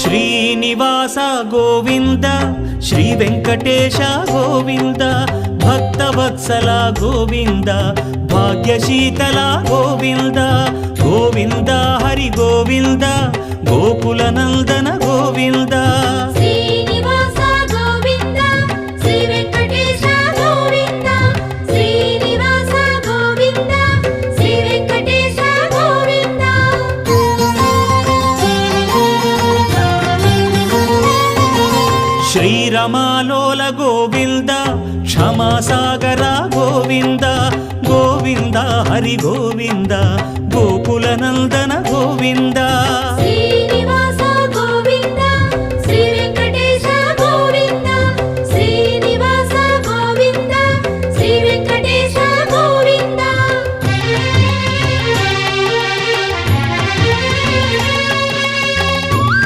Srinivasa Govinda Shri Venkatesha Govinda Bhaktavatsala Govinda భాగ్యశీతల Govinda Govinda Hari Govinda Gokula Nandana Govinda Srinivasa Govinda Shri Venkatesha Govinda Srinivasa Govinda Shri Venkatesha Govinda శ్రీరమాలోల Govinda క్షమాసాగర Govinda Govinda Hari Govinda Gokula Nandana Govinda Shri